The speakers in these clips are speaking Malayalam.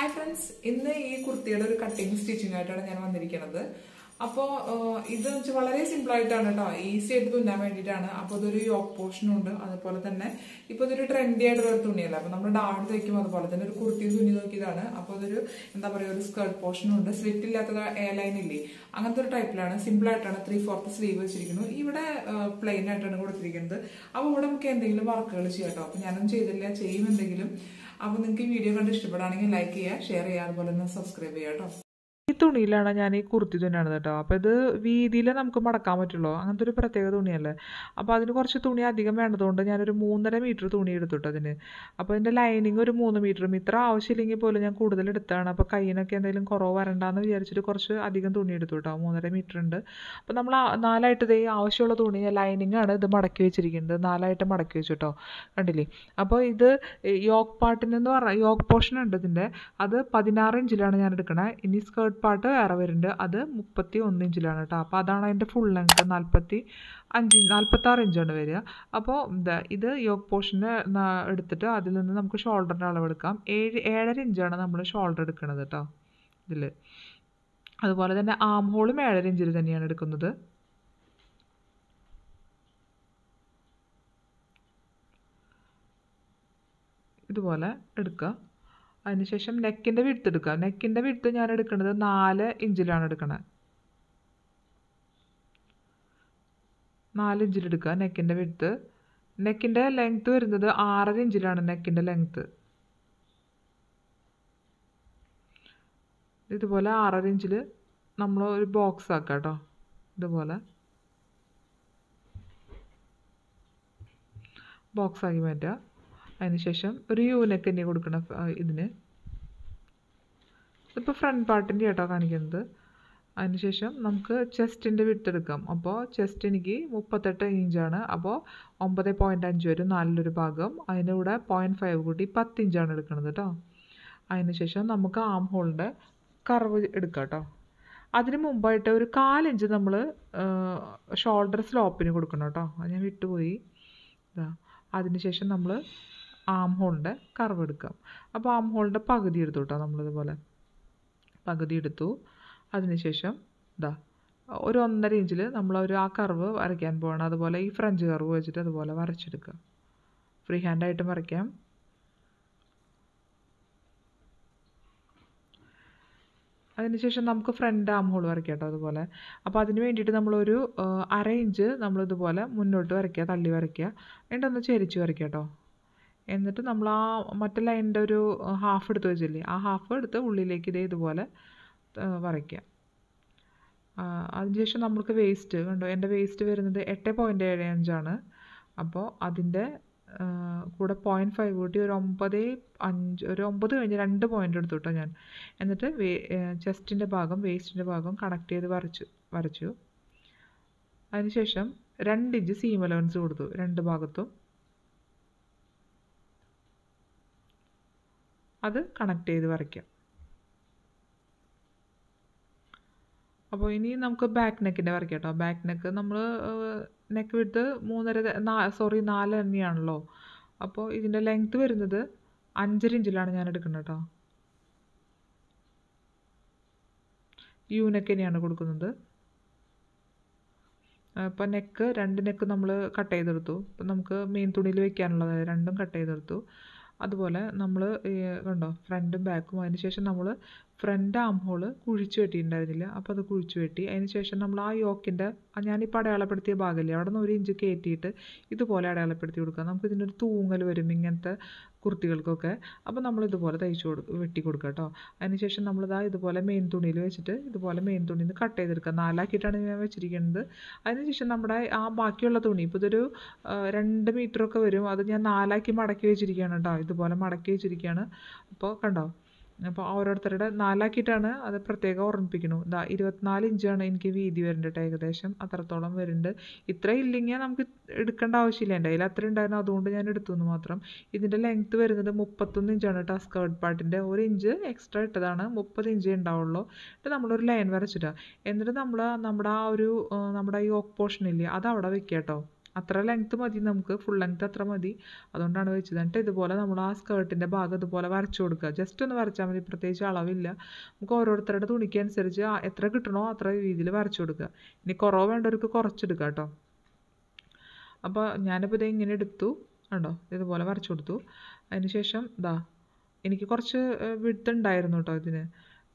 Hi friends, in this kurti cutting stitching this is very simple easy to do the yoke portion is trendy kurti skirt portion slit airline type simple 3/4 sleeve plain അപ്പോൾ നിങ്ങൾക്ക് ഈ വീഡിയോ കണ്ട് ഇഷ്ടപ്പെടുകയാണെങ്കിൽ ലൈക്ക് ചെയ്യുക, ഷെയർ ചെയ്യുക, അതുപോലെ തന്നെ സബ്സ്ക്രൈബ് ചെയ്യുക കേട്ടോ. ഈ തുണിയിലാണ് ഞാൻ ഈ കുർത്തി തുണിയാണ് കേട്ടോ. അപ്പോൾ ഇത് വീതിയിൽ നമുക്ക് മടക്കാൻ പറ്റുള്ളൂ. അങ്ങനത്തെ ഒരു പ്രത്യേക തുണിയല്ലേ. അപ്പോൾ അതിന് കുറച്ച് തുണി അധികം വേണ്ടതുകൊണ്ട് ഞാനൊരു 3.5 മീറ്റർ തുണി എടുത്തിട്ട് അതിന്. അപ്പോൾ ഇതിൻ്റെ ലൈനിങ് ഒരു 3 മീറ്ററും ഇത്ര ആവശ്യമില്ലെങ്കിൽ പോലും ഞാൻ കൂടുതൽ എടുത്താണ്. അപ്പോൾ കയ്യിനൊക്കെ എന്തെങ്കിലും കുറവ് വരണ്ടാന്ന് വിചാരിച്ചിട്ട് കുറച്ച് അധികം തുണി എടുത്തു കേട്ടോ. 3.5 മീറ്റർ ഉണ്ട്. അപ്പോൾ നമ്മൾ 4ആയിട്ട് ഇതേ ആവശ്യമുള്ള തുണി ലൈനിങ് ആണ് ഇത് മടക്കി വെച്ചിരിക്കുന്നത്. 4ആയിട്ട് മടക്കി വെച്ചു കേട്ടോ. കണ്ടില്ലേ. അപ്പോൾ ഇത് യോക്ക് പാർട്ടിനെന്ന് പറഞ്ഞാൽ യോക്ക് പോർഷൻ ഉണ്ട് ഇതിൻ്റെ. അത് 16 ഇഞ്ചിലാണ് ഞാൻ എടുക്കണത്. ഇനി സ്കേർട്ട് പാർട്ട് വേറെ വരുന്നുണ്ട്. അത് 31 ഇഞ്ചിലാണ് കേട്ടോ. അപ്പോൾ അതാണ് അതിൻ്റെ ഫുൾ ലെങ്ത് 46 ഇഞ്ചാണ് വരിക. അപ്പോൾ ഇത് യോക്ക് പോർഷന് എടുത്തിട്ട് അതിൽ നിന്ന് നമുക്ക് ഷോൾഡറിൻ്റെ അളവെടുക്കാം. 7.5 ഇഞ്ചാണ് നമ്മൾ ഷോൾഡർ എടുക്കുന്നത് കേട്ടോ ഇതിൽ. അതുപോലെ തന്നെ ആം ഹോളും 7.5 ഇഞ്ചിൽ തന്നെയാണ് എടുക്കുന്നത്. ഇതുപോലെ എടുക്കുക. അതിനുശേഷം നെക്കിൻ്റെ വിഡ്ത്ത് എടുക്കുക. നെക്കിൻ്റെ വിഡ്ത്ത് ഞാൻ എടുക്കുന്നത് 4 ഇഞ്ചിലാണ് എടുക്കുന്നത്. 4 ഇഞ്ചിൽ എടുക്കുക നെക്കിൻ്റെ വിഡ്ത്ത്. നെക്കിൻ്റെ ലെങ്ത്ത് വരുന്നത് 6.5 ഇഞ്ചിലാണ് നെക്കിൻ്റെ ലെങ്ത്ത്. ഇതുപോലെ 6.5 ഇഞ്ചിൽ നമ്മൾ ഒരു ബോക്സ് ആക്കുക കേട്ടോ. ഇതുപോലെ ബോക്സ് ആക്കി മാറ്റുക. അതിനുശേഷം ഒരു യൂനെക്ക് തന്നെ കൊടുക്കണം ഇതിന്. ഇതിപ്പോൾ ഫ്രണ്ട് പാർട്ടിൻ്റെ കേട്ടോ കാണിക്കുന്നത്. അതിനുശേഷം നമുക്ക് ചെസ്റ്റിൻ്റെ വിഡ്ത്ത് എടുക്കാം. അപ്പോൾ ചെസ്റ്റ് എനിക്ക് 38 ഇഞ്ചാണ്. അപ്പോൾ 9.5 വരും 4 ഭാഗം. അതിൻ്റെ കൂടെ 0.5 കൂട്ടി 10 ഇഞ്ചാണ് എടുക്കുന്നത് കേട്ടോ. അതിനുശേഷം നമുക്ക് ആം ഹോളിൻ്റെ കർവ് എടുക്കാം കേട്ടോ. അതിന് മുമ്പായിട്ട് ഒരു 4 ഇഞ്ച് നമ്മൾ ഷോൾഡർ സ്ലോപ്പിന് കൊടുക്കണം കേട്ടോ. അത് ഞാൻ വിട്ടുപോയി. അതിനുശേഷം നമ്മൾ ആം ഹോളിൻ്റെ കർവ് എടുക്കാം. അപ്പോൾ ആം ഹോളിൻ്റെ പകുതി എടുത്തു കേട്ടോ. നമ്മളിതുപോലെ പകുതി എടുത്തു. അതിനുശേഷം ഒരു 1.5 ഇഞ്ചിൽ നമ്മളൊരു ആ കർവ് വരയ്ക്കാൻ പോകണം. അതുപോലെ ഈ ഫ്രഞ്ച് കർവ് വെച്ചിട്ട് അതുപോലെ വരച്ചെടുക്കുക. ഫ്രീ ഹാൻഡായിട്ടും വരയ്ക്കാം. അതിനുശേഷം നമുക്ക് ഫ്രണ്ട് ആം ഹോൾ വരയ്ക്കാം കേട്ടോ അതുപോലെ. അപ്പോൾ അതിന് വേണ്ടിയിട്ട് നമ്മളൊരു 1/2 ഇഞ്ച് നമ്മളിതുപോലെ മുന്നോട്ട് വരയ്ക്കുക, തള്ളി വരയ്ക്കുക. എന്നിട്ടൊന്ന് ചെരിച്ച് വരയ്ക്കുക കേട്ടോ. എന്നിട്ട് നമ്മൾ ആ മറ്റേ ലൈനിൻ്റെ ഒരു ഹാഫ് എടുത്ത് വെച്ചില്ലേ, ആ ഹാഫ് എടുത്ത് ഉള്ളിലേക്ക് ഇതുപോലെ വരയ്ക്കുക. അതിനുശേഷം നമുക്ക് വേസ്റ്റ് കണ്ടോ. എൻ്റെ വേസ്റ്റ് വരുന്നത് 8.75 അപ്പോൾ അതിൻ്റെ കൂടെ 0.5 കൂട്ടി ഒരു 9 കഴിഞ്ഞ് 2 പോയിൻ്റ് എടുത്തു കേട്ടോ ഞാൻ. എന്നിട്ട് ചെസ്റ്റിൻ്റെ ഭാഗം വേസ്റ്റിൻ്റെ ഭാഗം കണക്ട് ചെയ്ത് വരച്ചു. അതിനുശേഷം 2 ഇഞ്ച് സീം അലവൻസ് കൊടുത്തു 2 ഭാഗത്തും. അത് കണക്ട് ചെയ്ത് വരയ്ക്കാം. അപ്പോൾ ഇനി നമുക്ക് ബാക്ക് നെക്കിൻ്റെ വരയ്ക്കാം കേട്ടോ. ബാക്ക് നെക്ക് നമ്മൾ നെക്ക് വിഡ്ത്ത് 4 തന്നെയാണല്ലോ. അപ്പോൾ ഇതിൻ്റെ ലെങ്ത്ത് വരുന്നത് 5.5 ഇഞ്ചിലാണ് ഞാൻ എടുക്കുന്നത് കേട്ടോ. യു നെക്ക് തന്നെയാണ് കൊടുക്കുന്നത്. അപ്പോൾ രണ്ട് നെക്ക് നമ്മൾ കട്ട് ചെയ്തെടുത്തു. അപ്പോൾ നമുക്ക് മെയിൻ തുണിയിൽ വെക്കാനുള്ളത് രണ്ടും കട്ട് ചെയ്തെടുത്തു. അതുപോലെ നമ്മൾ കണ്ടോ ഫ്രണ്ടും ബാക്കും. അതിനുശേഷം നമ്മൾ ഫ്രണ്ട് ആം ഹോള് കുഴിച്ച് വെട്ടിയിട്ടുണ്ടായിരുന്നില്ല. അപ്പോൾ അത് കുഴിച്ച് വെട്ടി. അതിനുശേഷം നമ്മൾ ആ യോക്കിൻ്റെ ഞാനിപ്പോൾ അടയാളപ്പെടുത്തിയ ഭാഗമില്ലേ, അവിടെ നിന്ന് 1 ഇഞ്ച് കയറ്റിയിട്ട് ഇതുപോലെ അടയാളപ്പെടുത്തി കൊടുക്കുക. നമുക്ക് ഇതിനൊരു തൂങ്ങൽ വരും ഇങ്ങനത്തെ കുർത്തികൾക്കൊക്കെ. അപ്പോൾ നമ്മൾ ഇതുപോലെ വെട്ടി കൊടുക്കുക കേട്ടോ. അതിനുശേഷം ഇതുപോലെ മെയിൻ തുണിയിൽ വെച്ചിട്ട് ഇതുപോലെ മെയിൻ തുണിയിൽ നിന്ന് കട്ട് ചെയ്തെടുക്കുക. 4ആക്കിയിട്ടാണ് ഞാൻ വെച്ചിരിക്കുന്നത്. അതിനുശേഷം നമ്മുടെ ആ ബാക്കിയുള്ള തുണി ഇപ്പോൾ ഇതൊരു 2 മീറ്ററൊക്കെ വരും. അത് ഞാൻ 4ആക്കി മടക്കി വെച്ചിരിക്കുകയാണ് കേട്ടോ. ഇതുപോലെ മടക്കി വെച്ചിരിക്കുകയാണ്. അപ്പോൾ കണ്ടോ. അപ്പോൾ ഓരോരുത്തരുടെ 4ആക്കിയിട്ടാണ് അത് പ്രത്യേകം ഓർമ്മിപ്പിക്കുന്നു. 24 ഇഞ്ചാണ് എനിക്ക് വീതി വരുന്നുണ്ട് ഏകദേശം. അത്രത്തോളം വരുന്നുണ്ട്. ഇത്ര ഇല്ലെങ്കിൽ നമുക്ക് എടുക്കേണ്ട ആവശ്യമില്ല. എൻ്റെ കയ്യിൽ അത്ര ഉണ്ടായിരുന്നു, അതുകൊണ്ട് ഞാൻ എടുത്തു എന്ന് മാത്രം. ഇതിൻ്റെ ലെങ്ത്ത് വരുന്നത് 31 ഇഞ്ചാണ് കേട്ടോ. സ്കേർട്ട് പാർട്ടിൻ്റെ 1 ഇഞ്ച് എക്സ്ട്രാ ഇട്ടതാണ്. 30 ഇഞ്ചേ ഉണ്ടാവുള്ളൂ. എന്നിട്ട് നമ്മളൊരു ലൈൻ വരച്ചിടുക. എന്നിട്ട് നമ്മുടെ ആ യോക്ക് പോർഷൻ ഇല്ലേ, അത് അവിടെ വെക്കുക കേട്ടോ. അത്ര ലെങ്ത്ത് മതി നമുക്ക്, ഫുൾ ലെങ്ത്ത് അത്ര മതി, അതുകൊണ്ടാണ് വെച്ചത്. എന്നിട്ട് ഇതുപോലെ നമ്മൾ ആ സ്കേർട്ടിൻ്റെ ഭാഗം ഇതുപോലെ വരച്ചു കൊടുക്കുക. ജസ്റ്റ് ഒന്ന് വരച്ചാൽ മതി, പ്രത്യേകിച്ച് അളവില്ല. നമുക്ക് ഓരോരുത്തരുടെ തുണിക്ക് അനുസരിച്ച് എത്ര കിട്ടണോ അത്ര രീതിയിൽ വരച്ചു കൊടുക്കുക. ഇനി കുറവ് വേണ്ടവർക്ക് കുറച്ചെടുക്കുക കേട്ടോ. അപ്പോൾ ഞാനിപ്പോൾ ഇത് ഇങ്ങനെ എടുത്തു കണ്ടോ, ഇതുപോലെ വരച്ചു കൊടുത്തു. അതിന് ശേഷം എനിക്ക് കുറച്ച് വിഡ്ത്ത് ഉണ്ടായിരുന്നു കേട്ടോ ഇതിന്.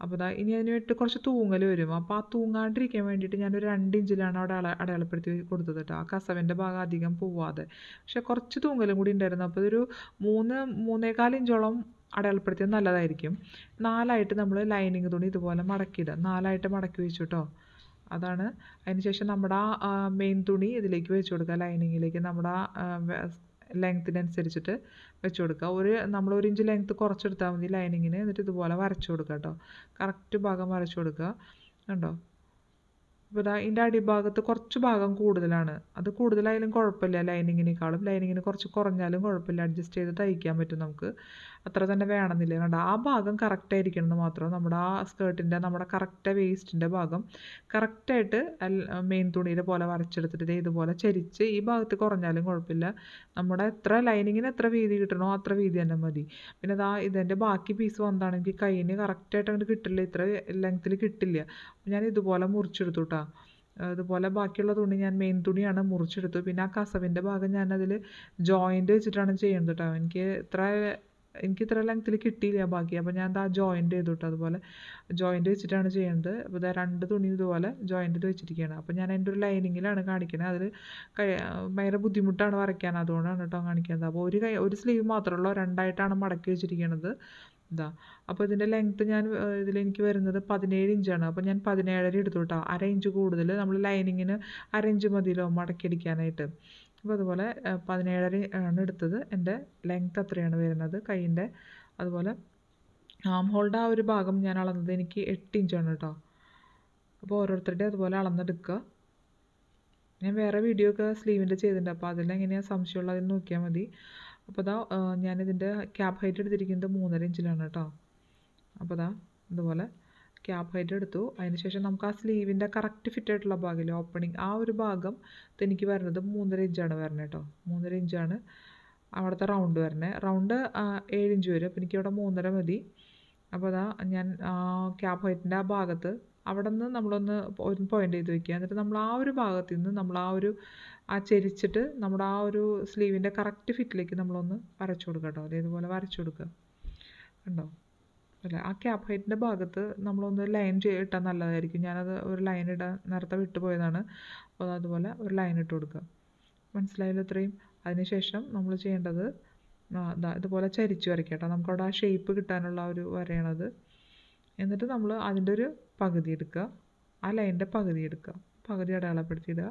അപ്പോൾ ഇനി അതിന് വേണ്ടി കുറച്ച് തൂങ്ങൽ വരും. അപ്പോൾ ആ തൂങ്ങാണ്ടിരിക്കാൻ വേണ്ടിയിട്ട് ഞാനൊരു 2 ഇഞ്ചിലാണ് അവിടെ അടയാളപ്പെടുത്തി കൊടുത്തത് കേട്ടോ, ആ കസവിൻ്റെ ഭാഗം അധികം പോവാതെ. പക്ഷെ കുറച്ച് തൂങ്ങലും കൂടി ഉണ്ടായിരുന്നു. അപ്പോൾ ഇതൊരു 3-3.25 ഇഞ്ചോളം അടയാളപ്പെടുത്തിയത് നല്ലതായിരിക്കും. 4ആയിട്ട് നമ്മൾ ലൈനിങ് തുണി ഇതുപോലെ മടക്കിയിടുക, 4ആയിട്ട് മടക്കി വെച്ചു കേട്ടോ. അതാണ്. അതിന് ശേഷം നമ്മുടെ ആ മെയിൻ തുണി ഇതിലേക്ക് വെച്ച് കൊടുക്കുക, ലൈനിങ്ങിലേക്ക് നമ്മുടെ ആ ലെങ്ത്തിനനുസരിച്ചിട്ട് വെച്ച് കൊടുക്കുക. നമ്മൾ 1 ഇഞ്ച് ലെങ്ത്ത് കുറച്ചെടുത്താൽ മതി ലൈനിങ്ങിന്. എന്നിട്ട് ഇതുപോലെ വരച്ചു കൊടുക്കുക കേട്ടോ, കറക്റ്റ് ഭാഗം വരച്ചു കൊടുക്കുക കണ്ടോ. ഇപ്പോൾ ഇതിൻ്റെ അടിഭാഗത്ത് കുറച്ച് ഭാഗം കൂടുതലാണ്, അത് കൂടുതലായാലും കുഴപ്പമില്ല, ലൈനിങ്ങിന് കുറച്ച് കുറഞ്ഞാലും കുഴപ്പമില്ല, അഡ്ജസ്റ്റ് ചെയ്ത് തയ്ക്കാൻ പറ്റും നമുക്ക്. അത്ര തന്നെ വേണമെന്നില്ല, കണ്ടോ. ആ ഭാഗം കറക്റ്റായിരിക്കണം എന്ന് മാത്രം. നമ്മുടെ ആ സ്കേർട്ടിൻ്റെ നമ്മുടെ കറക്റ്റ് വേസ്റ്റിൻ്റെ ഭാഗം കറക്റ്റായിട്ട് മെയിൻ തുണിയുടെ പോലെ വരച്ചെടുത്തിട്ട് ഇതുപോലെ ചരിച്ച് ഈ ഭാഗത്ത് കുറഞ്ഞാലും കുഴപ്പമില്ല. നമ്മുടെ ലൈനിങ്ങിന് എത്ര വീതി കിട്ടണോ അത്ര വീതി തന്നെ മതി. പിന്നെ ഇതിൻ്റെ ബാക്കി പീസ് വന്നതാണ് എനിക്ക് കയ്യിന് കറക്റ്റായിട്ട് അങ്ങോട്ട് കിട്ടില്ല, ഇത്ര ലെങ്ത്തിൽ കിട്ടില്ല. ഞാൻ ഇതുപോലെ മുറിച്ചെടുത്തു കേട്ടോ. ഇതുപോലെ ബാക്കിയുള്ള തുണി ഞാൻ മെയിൻ തുണിയാണ് മുറിച്ചെടുത്തു. പിന്നെ ആ കസവിൻ്റെ ഭാഗം ഞാനതിൽ ജോയിൻ്റ് വെച്ചിട്ടാണ് ചെയ്യുന്നത് കേട്ടോ. എനിക്ക് ഇത്ര ലെങ്ത്തിൽ കിട്ടിയില്ല ബാക്കി, അപ്പോൾ ഞാൻ ജോയിൻ്റ് ചെയ്തു കേട്ടോ. അതുപോലെ ജോയിൻ്റ് വെച്ചിട്ടാണ് ചെയ്യുന്നത്. അപ്പോൾ 2 തുണി ഇതുപോലെ ജോയിൻ്റ് ചെയ്ത് വെച്ചിരിക്കുകയാണ്. അപ്പോൾ ഞാൻ എൻ്റെ ഒരു ലൈനിങ്ങിലാണ് കാണിക്കുന്നത്. അതിൽ ഭയങ്കര ബുദ്ധിമുട്ടാണ് വരയ്ക്കാൻ, അതുകൊണ്ടാണ് കേട്ടോ കാണിക്കുന്നത്. അപ്പോൾ ഒരു സ്ലീവ് മാത്രമേ 2ആയിട്ടാണ് മടക്കി വെച്ചിരിക്കുന്നത്. അപ്പോൾ ഇതിൻ്റെ ലെങ്ത്ത് ഇതിലെനിക്ക് വരുന്നത് 17 ഇഞ്ചാണ്. അപ്പോൾ ഞാൻ 17.5 എടുത്തു കേട്ടോ. 1/2 ഇഞ്ച് കൂടുതൽ, നമ്മൾ ലൈനിങ്ങിന് 1/2 ഇഞ്ച് മതിയല്ലോ മടക്കിയടിക്കാനായിട്ട്. അപ്പോൾ അതുപോലെ 17.5 ആണ് എടുത്തത്. എൻ്റെ ലെങ്ത്ത് അത്രയാണ് വരുന്നത് കൈയിൻ്റെ. അതുപോലെ ആം ഹോളിൻ്റെ ആ ഒരു ഭാഗം ഞാൻ അളന്നത് എനിക്ക് 8 ഇഞ്ചാണ് കേട്ടോ. അപ്പോൾ ഓരോരുത്തരുടെ അതുപോലെ അളന്നെടുക്കുക. ഞാൻ വേറെ വീഡിയോ ഒക്കെ സ്ലീവിൻ്റെ ചെയ്തിട്ടുണ്ട്, അപ്പോൾ അതിലെങ്ങനെയാണ് സംശയമുള്ളതെന്ന് നോക്കിയാൽ മതി. അപ്പോൾ ഞാനിതിൻ്റെ ക്യാപ്പ് ഹൈറ്റ് എടുത്തിരിക്കുന്നത് 3.5 ഇഞ്ചിലാണ് കേട്ടോ. അപ്പോൾ ഇതുപോലെ ക്യാപ്പ് ഹൈറ്റ് എടുത്തു. അതിന് ശേഷം നമുക്ക് ആ സ്ലീവിൻ്റെ കറക്റ്റ് ഫിറ്റ് ആയിട്ടുള്ള ഭാഗമില്ല, ഓപ്പണിങ്, ആ ഒരു ഭാഗം എനിക്ക് വരുന്നത് 3.5 ഇഞ്ചാണ് വരുന്നത് കേട്ടോ. 3.5 ഇഞ്ചാണ് അവിടുത്തെ റൗണ്ട് വരുന്നത്. റൗണ്ട് 7 ഇഞ്ച് വരും. അപ്പോൾ എനിക്കിവിടെ 3.5 മതി. അപ്പോൾ ഞാൻ ക്യാപ്പ് ഹൈറ്റിൻ്റെ ആ ഭാഗത്ത് അവിടെ നിന്ന് നമ്മളൊന്ന് പോയിൻ്റ് ചെയ്ത് വയ്ക്കുക. എന്നിട്ട് നമ്മൾ ആ ഒരു ഭാഗത്ത് നിന്ന് നമ്മൾ ചരിച്ചിട്ട് നമ്മുടെ ആ ഒരു സ്ലീവിൻ്റെ കറക്റ്റ് ഫിറ്റിലേക്ക് നമ്മളൊന്ന് വരച്ചു കൊടുക്കുക കേട്ടോ. അതേപോലെ വരച്ചു കൊടുക്കുക കണ്ടോ. അല്ലേ, ആ ക്യാപ്പ് ഹൈറ്റിൻ്റെ ഭാഗത്ത് നമ്മളൊന്ന് ലൈൻ ഇട്ടാൽ നല്ലതായിരിക്കും. ഞാനത് ഒരു ലൈൻ നേരത്തെ വിട്ടുപോയതാണ്. അപ്പോൾ അതുപോലെ ഒരു ലൈൻ ഇട്ട് കൊടുക്കുക. മനസ്സിലായല്ലോ ഇത്രയും. അതിനുശേഷം നമ്മൾ ചെയ്യേണ്ടത് ഇതുപോലെ ചരിച്ച് വരയ്ക്കുക കേട്ടോ. നമുക്കവിടെ ആ ഷേപ്പ് കിട്ടാനുള്ള ഒരു വരയാണത്. എന്നിട്ട് നമ്മൾ അതിൻ്റെ ഒരു പകുതി എടുക്കുക, ആ ലൈനിൻ്റെ പകുതി എടുക്കുക, പകുതി അടയാളപ്പെടുത്തിയിടുക,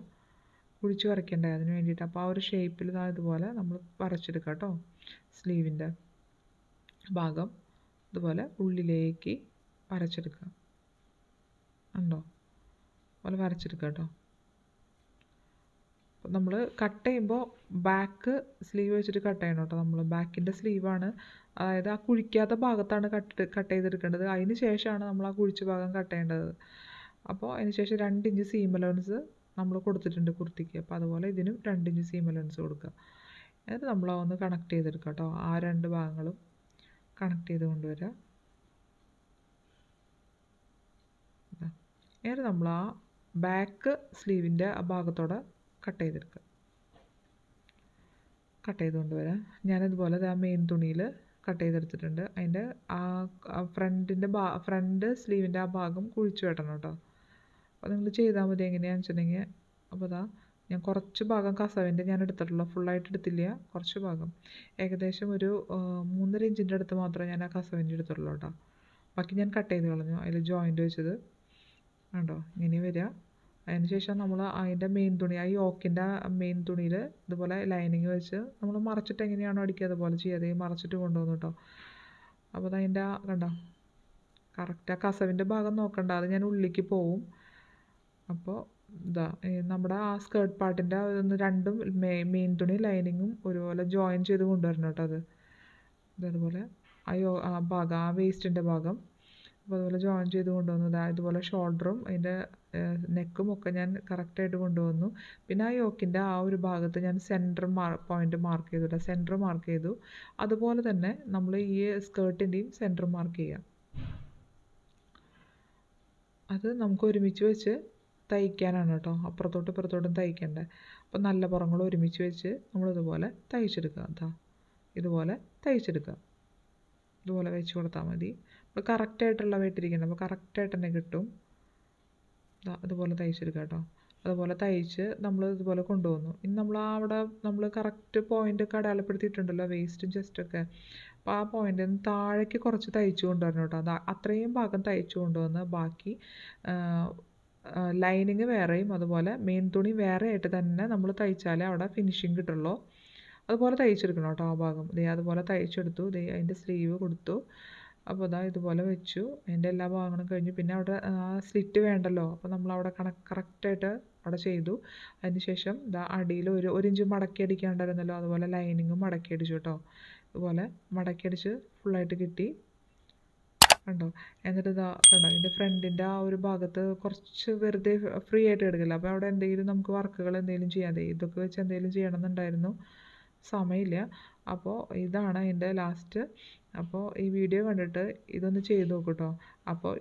കുഴിച്ച് വരയ്ക്കണ്ടേ അതിന് വേണ്ടിയിട്ട്. അപ്പോൾ ആ ഒരു ഷേപ്പിൽ ഇതുപോലെ നമ്മൾ വരച്ചെടുക്കുക കേട്ടോ. സ്ലീവിൻ്റെ ഭാഗം ഇതുപോലെ ഉള്ളിലേക്ക് വരച്ചെടുക്കുക ഉണ്ടോ, അതുപോലെ വരച്ചെടുക്കുക കേട്ടോ. അപ്പോൾ നമ്മൾ കട്ട് ചെയ്യുമ്പോൾ ബാക്ക് സ്ലീവ് വെച്ചിട്ട് കട്ട് ചെയ്യണം കേട്ടോ. നമ്മൾ ബാക്കിൻ്റെ സ്ലീവാണ്, അതായത് ആ കുഴിക്കാത്ത ഭാഗത്താണ് കട്ട് ചെയ്തെടുക്കേണ്ടത്. അതിന് ശേഷമാണ് നമ്മൾ ആ കുഴിച്ച ഭാഗം കട്ട് ചെയ്യേണ്ടത്. അപ്പോൾ അതിന് ശേഷം 2 ഇഞ്ച് സീം അലവൻസ് നമ്മൾ കൊടുത്തിട്ടുണ്ട് കുർത്തിക്ക്. അപ്പോൾ അതുപോലെ ഇതിനും 2 ഇഞ്ച് സീം അലവൻസ് കൊടുക്കുക. എന്നിട്ട് നമ്മൾ ഒന്ന് കണക്ട് ചെയ്തെടുക്കുക കേട്ടോ. ആ 2 ഭാഗങ്ങളും കണക്ട് ചെയ്ത് കൊണ്ടുവരിക. എന്നിട്ട് നമ്മൾ ആ ബാക്ക് സ്ലീവിൻ്റെ ആ ഭാഗത്തോടെ കട്ട് ചെയ്തെടുക്കുക, കട്ട് ചെയ്ത് കൊണ്ടുവരാം. ഞാനിതുപോലെ മെയിൻ തുണിയിൽ കട്ട് ചെയ്തെടുത്തിട്ടുണ്ട്. അതിൻ്റെ ആ ഫ്രണ്ട് സ്ലീവിൻ്റെ ആ ഭാഗം കുഴിച്ച് വെട്ടണം കേട്ടോ. അപ്പോൾ നിങ്ങൾ ചെയ്താൽ മതി എങ്ങനെയാണെന്ന് വെച്ചിട്ടുണ്ടെങ്കിൽ. അപ്പോൾ ഞാൻ കുറച്ച് ഭാഗം കസവിൻ്റെ ഞാൻ എടുത്തിട്ടുള്ളൂ, ഫുള്ളായിട്ട് എടുത്തില്ല, കുറച്ച് ഭാഗം ഏകദേശം ഒരു 3.5 ഇഞ്ചിൻ്റെ അടുത്ത് മാത്രമേ ഞാൻ ആ കസവിൻ്റെ എടുത്തുള്ളൂ കേട്ടോ. ബാക്കി ഞാൻ കട്ട് ചെയ്ത് കളഞ്ഞു. അതിൽ ജോയിൻ്റ് വെച്ചത് കണ്ടോ ഇങ്ങനെ വരിക. അതിന് ശേഷം നമ്മൾ അതിൻ്റെ മെയിൻ തുണി, ആ യോക്കിൻ്റെ മെയിൻ തുണിയിൽ ഇതുപോലെ ലൈനിങ് വെച്ച് നമ്മൾ മറച്ചിട്ട് എങ്ങനെയാണോ അടിക്കുക അതുപോലെ ചെയ്യാതെ മറച്ചിട്ട് കൊണ്ടുവന്നു കേട്ടോ. അപ്പോൾ അതിൻ്റെ കണ്ടോ കറക്റ്റ് ആ കസവിൻ്റെ ഭാഗം നോക്കണ്ട, അത് ഞാൻ ഉള്ളിലേക്ക് പോവും. അപ്പോൾ നമ്മുടെ ആ സ്കേർട്ട് പാർട്ടിൻ്റെ രണ്ടും മെയിൻ തുണി ലൈനിങ്ങും ഒരുപോലെ ജോയിൻ ചെയ്ത് കൊണ്ടുവരണം കേട്ടോ. അതുപോലെ ആ ഭാഗം, ആ വേസ്റ്റിൻ്റെ ഭാഗം അപ്പോൾ അതുപോലെ ജോയിൻ ചെയ്ത് കൊണ്ടുവന്നു. ഇതുപോലെ ഷോൾഡറും അതിൻ്റെ നെക്കും ഒക്കെ ഞാൻ കറക്റ്റായിട്ട് കൊണ്ടുവന്നു. പിന്നെ ആ യോക്കിൻ്റെ ആ ഒരു ഭാഗത്ത് ഞാൻ സെൻറ്റർ പോയിൻ്റ് മാർക്ക് ചെയ്തു, സെൻറ്റർ മാർക്ക് ചെയ്തു. അതുപോലെ തന്നെ നമ്മൾ ഈ സ്കേർട്ടിൻ്റെയും സെൻറ്റർ മാർക്ക് ചെയ്യാം. അത് നമുക്ക് ഒരുമിച്ച് വെച്ച് തയ്ക്കാനാണ് കേട്ടോ, അപ്പുറത്തോട്ടും ഇപ്പുറത്തോട്ടും തയ്ക്കണ്ടേ. അപ്പോൾ നല്ല പുറങ്ങൾ ഒരുമിച്ച് വെച്ച് നമ്മളിതുപോലെ തയ്ച്ചെടുക്കുക. അതാ ഇതുപോലെ തയ്ച്ചെടുക്കുക. ഇതുപോലെ വെച്ച് കൊടുത്താൽ മതി. അപ്പോൾ കറക്റ്റായിട്ടുള്ള വെട്ടിരിക്കണം, അപ്പോൾ കറക്റ്റായിട്ട് തന്നെ കിട്ടും. അതുപോലെ തയ്ച്ചെടുക്കുക കേട്ടോ. അതുപോലെ തയ്ച്ച് നമ്മൾ ഇതുപോലെ കൊണ്ടുവന്നു. ഇനി നമ്മൾ കറക്റ്റ് പോയിൻ്റൊക്കെ അടയാളപ്പെടുത്തിയിട്ടുണ്ടല്ലോ, വേസ്റ്റും ചെസ്റ്റൊക്കെ. അപ്പോൾ ആ പോയിൻ്റിൽ നിന്ന് താഴേക്ക് കുറച്ച് തയ്ച്ചു കൊണ്ടുവരണം കേട്ടോ. അത്രയും ഭാഗം തയ്ച്ചു കൊണ്ടുവന്ന് ബാക്കി ലൈനിങ് വേറെയും അതുപോലെ മെയിൻ തുണി വേറെ ആയിട്ട് തന്നെ നമ്മൾ തയ്ച്ചാലേ അവിടെ ഫിനിഷിങ് കിട്ടുള്ളൂ. അതുപോലെ തയ്ച്ചെടുക്കണം കേട്ടോ. ആ ഭാഗം അതുപോലെ തയ്ച്ചെടുത്തു. അതിൻ്റെ സ്ലീവ് കൊടുത്തു. അപ്പോൾ ഇതുപോലെ വെച്ചു. അതിൻ്റെ എല്ലാ ഭാഗങ്ങളും കഴിഞ്ഞു. പിന്നെ അവിടെ സ്ലിറ്റ് വേണ്ടല്ലോ, അപ്പോൾ നമ്മളവിടെ കറക്റ്റായിട്ട് അവിടെ ചെയ്തു. അതിന് ശേഷം അടിയിൽ ഒരു ഇഞ്ച് മടക്കി അടിക്കാണ്ടായിരുന്നല്ലോ, അതുപോലെ ലൈനിങ്ങും മടക്കി അടിച്ചു കേട്ടോ. ഇതുപോലെ മടക്കി അടിച്ച് ഫുള്ളായിട്ട് കിട്ടി കണ്ടോ. എന്നിട്ട് കണ്ടോ, ഇതിൻ്റെ ഫ്രണ്ടിൻ്റെ ആ ഒരു ഭാഗത്ത് കുറച്ച് വെറുതെ ഫ്രീ ആയിട്ട് എടുക്കില്ല. അപ്പോൾ അവിടെ എന്തെങ്കിലും നമുക്ക് വർക്കുകൾ എന്തെങ്കിലും ചെയ്യാതെ ഇതൊക്കെ വെച്ച് എന്തെങ്കിലും ചെയ്യണമെന്നുണ്ടായിരുന്നു, സമയമില്ല. അപ്പോൾ ഇതാണ് അതിൻ്റെ ലാസ്റ്റ്. അപ്പോൾ ഈ വീഡിയോ കണ്ടിട്ട് ഇതൊന്ന് ചെയ്ത് നോക്കൂ കേട്ടോ. അപ്പോൾ